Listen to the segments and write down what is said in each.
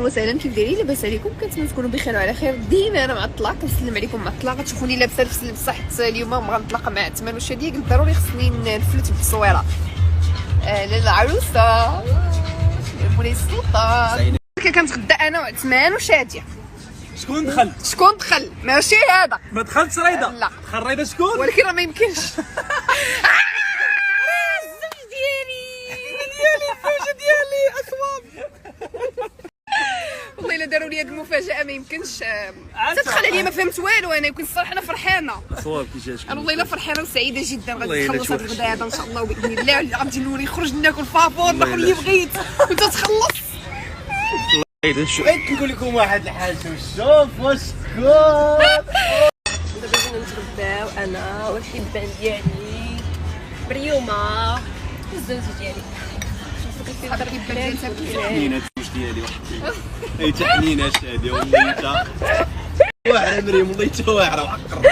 وسهلا، كيف دايرين؟ لاباس عليكم؟ كنتمنى تكونوا بخير وعلى خير. ديما انا معطله، كنسلم عليكم معطله. غتشوفوني لابسه نفس اللبسه حيت اليوم بغا نتلاقى مع عثمان وشاديه. قلت ضروري خصني نفلت بالتصويره للعروسه مولاي السلطان. كنتغدى انا وعثمان وشاديه. شكون دخل؟ شكون دخل؟ ماشي هذا، ما دخلتش ريضه. لا دخل ريضه شكون؟ ولكن راه ما يمكنش. والله الا داروا لي هذه المفاجاه ما يمكنش. تدخل عليا ما فهمت والو. انا يمكن الصراحه انا فرحانه. صواب كي جاتك؟ انا والله الا فرحانه وسعيده جدا. غادي نخلص هذا الغداء هذا ان شاء الله وباذن الله. غادي نولي نخرج ناكل فابور ناكل اللي بغيت وانت تخلص. بغيت نقول لكم واحد الحاجه. شوف واش كون دابا جينا نتغداو انا والحبان ديالي مريومه والزوج ديالي. حنينه الزوج ديالي واحد اي تحنينه شاديه وليته واعره مريم وليته واعره وحقر.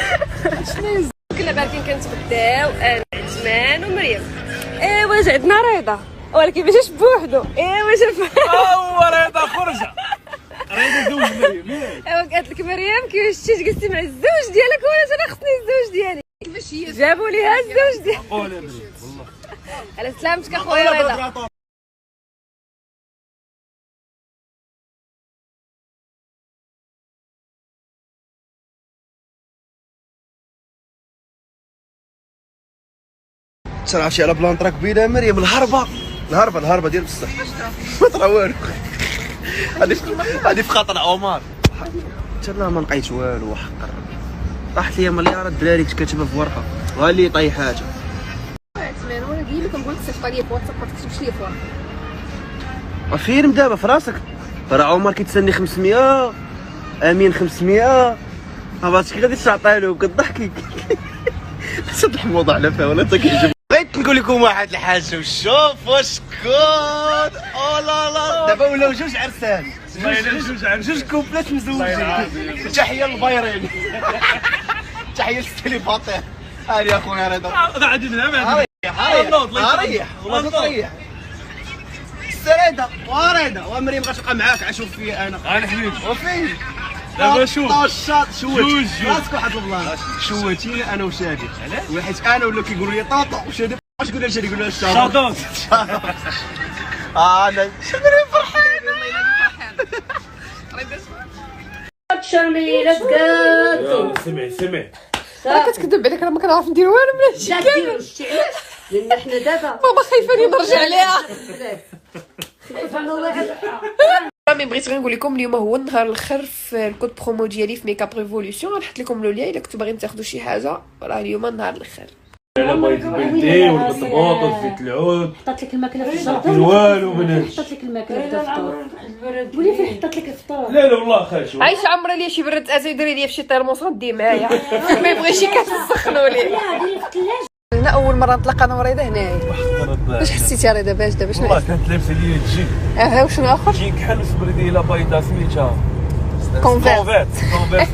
كنا باغيين كنتغداو انا عثمان ومريم. ايوا جاتنا رضا ولكن ما جاش بوحدو. ايوا شوف هو رضا خرجه. رضا زوج مريم. ايوا قالت لك مريم كيفاش شتي جلستي مع الزوج ديالك وانا انا خصني الزوج ديالي. كيفاش هي جابوا ليها الزوج ديالي. قول يا مريم والله على سلامتك اخويا رضا. ترعشي على بلان تراك بينا مريم. الهربه ديال بصح ما طرا والو. هذه في خاطر عمر. حتى لا ما لقيت والو وحقر. طاحت لي مليار الدراري كنت كاتبها في ورقه وها اللي طيحاتها. عثمان وانا قايل لك نقول لك صيفط لي في واتساب ما تكتبش لي في ورقه. فين دابا في راسك؟ راه عمر كيتسني 500 امين 500 عرفتي غادي تعطي له كضحكي. شد الحموضه على فيها ولا انت كيعجبك. بغيت نقول لكم واحد الحاجه. شوف واش كون او لا لا دابا ولاو جوج عرسان. جوج كوبلات مزوجين. تحيه للبايرين. تحيه للسليباتير. هاني يا خويا رضا. غادي نلعب. ريح والله تريح. السريده وريده ومريم غتبقى معاك. عشوف فيا انا حبيبي وفين دابا شوف طاشات شوت راسك واحد البلان. شوتيني انا وشادي. علاش؟ حيت انا ولا كيقولوا لي طاطا وشادي واش تقول لها شادي يقول لها شادوت. انا مريم فرحانه. شرمي ليتس جو. سمعي راه كتكذب عليك. راه ما كنعرف ندير والو من هادشي لا ديرو شتي علاش؟ لان حنا دابا ماما خايفاني نرجع عليها. سبحان الله. مي بغيت غير نقول لكم اليوم هو النهار الاخر في الكود برومو ديالي في ميكاب ريفولوسيون. غنحط لكم لو ليا الا كنتو باغيين تاخذوا شي حاجه. راه اليوم النهار الاخر. انا بغيت البلدي والبطبوط وزيت العود. حطات لك الماكله في الجردة. والو من هادشي. حطات لك الماكله بدا الفطور. قولي فين حطات لك الفطور. لا والله خاش. عايش عمرها ليا شي برد اتاي ديري ليا فشي طيرموس غدي معايا. ما يبغيش شي كاس نسخنوا ليه. لا ديري في الثلاجه. انا اول مره نتلاقى انا وريضه هنايا. باش حسيتي ريضه باش دابا شنو؟ والله كانت لابسه لي الجين. وشنو اخر؟ جين كحل سبرديله بيضاء سميتها كونفيرت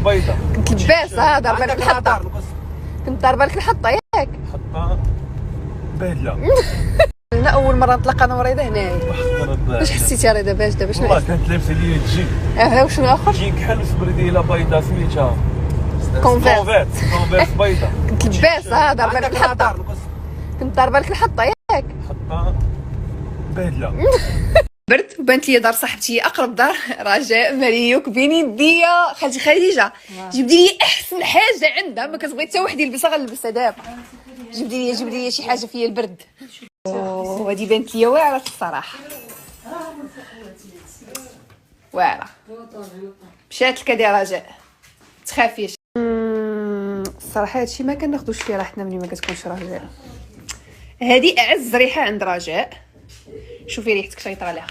بيضاء. كنت لباس ضاربه لك الحطه. كنت ضاربه لك الحطه ياك. حطها باهله. انا اول مره نتلاقى انا وريضه هنايا. باش حسيتي ريضه باش دابا شنو؟ والله كانت لابسه لي الجين. وشنو اخر؟ جين كحل سبرديله بيضاء سميتها كونفيرت بيضاء. كنت لباس ضاربه لك الحطه. كنت ضاربه لك الحطه ياك. حطها باهله. برد وبانت لي دار صاحبتي اقرب دار رجاء مريوك بين يديا. خالتي خديجه جبدي لي احسن حاجه عندها ما كتبغي حتى واحد يلبسها غنلبسها دابا. جبدي لي شي حاجه فيا البرد. وهذه بانت لي واعره الصراحه. واعره مشات لك هذه رجاء تخافيش. الصراحه هادشي ما كناخذوش فيه راحتنا ملي ما كتكونش رجاء. هذه اعز ريحه عند رجاء. شوفي ريحتك شيطره عليها.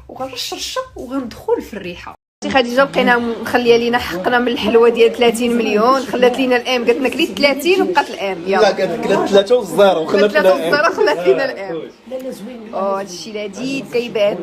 وغنرش رشه وغندخل في الريحه. خديجه بقينا مخليه لينا حقنا من الحلوه ديال 30 مليون. خلات لينا الام قالت لنا كليت 30 وبقات الام. لا قالت لك 3 والزيرو خلات لنا الام. خلات لينا الام. هادشي لذيذ كيبان.